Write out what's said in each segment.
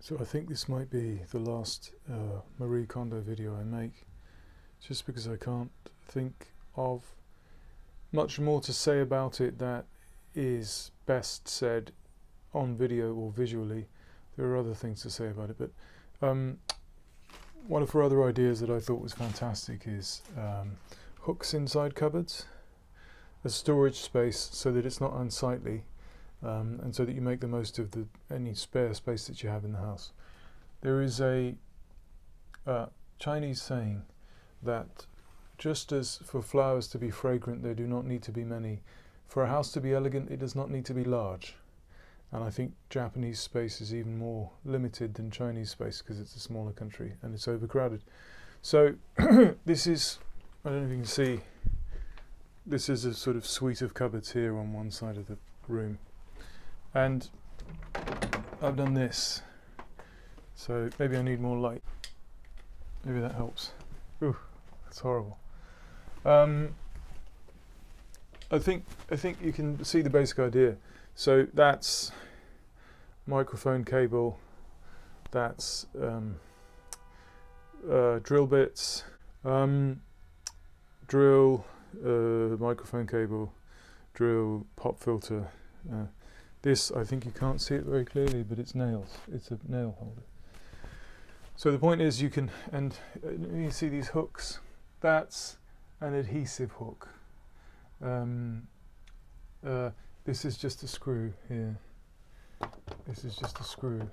So I think this might be the last Marie Kondo video I make, just because I can't think of much more to say about it that is best said on video or visually. There are other things to say about it, but one of her other ideas that I thought was fantastic is hooks inside cupboards, a storage space so that it's not unsightly, and so that you make the most of any spare space that you have in the house. There is a Chinese saying that just as for flowers to be fragrant there do not need to be many, for a house to be elegant it does not need to be large. And I think Japanese space is even more limited than Chinese space because it's a smaller country and it's overcrowded. So this is, I don't know if you can see, this is a sort of suite of cupboards here on one side of the room. And I've done this. So maybe I need more light. Maybe that helps. Ooh, that's horrible. I think you can see the basic idea. So that's microphone cable, that's drill bits, drill, microphone cable, drill, pop filter. This, I think you can't see it very clearly, but it's nails. It's a nail holder. So the point is you can, and you see these hooks, that's an adhesive hook. This is just a screw here. This is just a screw.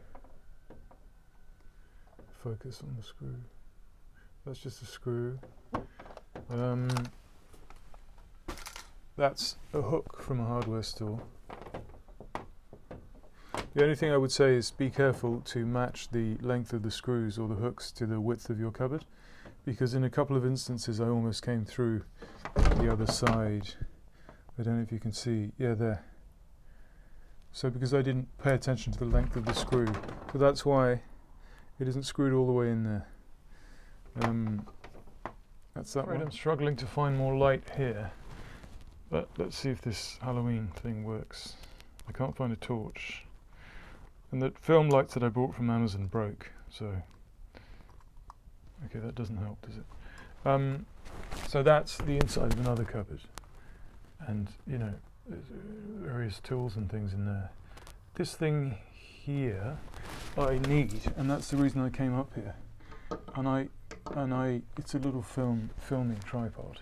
Focus on the screw. That's just a screw. That's a hook from a hardware store. The only thing I would say is be careful to match the length of the screws or the hooks to the width of your cupboard, because in a couple of instances I almost came through the other side. I don't know if you can see. Yeah, there. So because I didn't pay attention to the length of the screw, so that's why it isn't screwed all the way in there. That's that one. I'm struggling to find more light here, but let's see if this Halloween thing works. I can't find a torch. And the film lights that I bought from Amazon broke, so okay, that doesn't help, does it? So that's the inside of another cupboard, and you know, there's various tools and things in there. This thing here I need, and that's the reason I came up here. And it's a little filming tripod,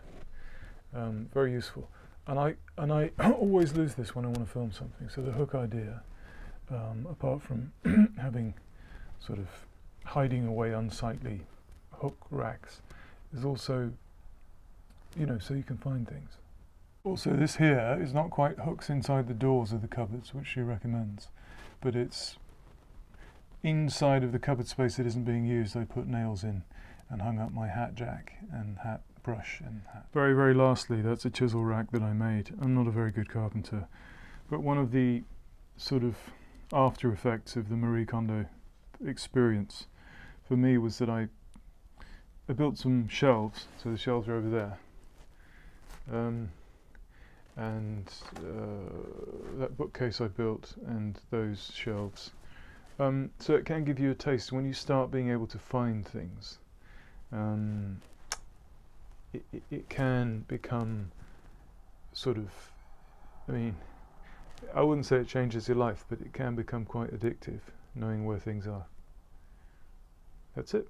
very useful. And I always lose this when I want to film something. So the hook idea, apart from having sort of hiding away unsightly hook racks, is also, you know, so you can find things. Also, this here is not quite hooks inside the doors of the cupboards, which she recommends, but it's inside of the cupboard space that isn't being used. I put nails in and hung up my hat jack and hat brush and hat. Very, very lastly, that's a chisel rack that I made. I'm not a very good carpenter, but one of the sort of after effects of the Marie Kondo experience for me was that I built some shelves. So the shelves are over there. That bookcase I built and those shelves. So it can give you a taste when you start being able to find things. It can become sort of, I mean, I wouldn't say it changes your life, but it can become quite addictive knowing where things are. That's it.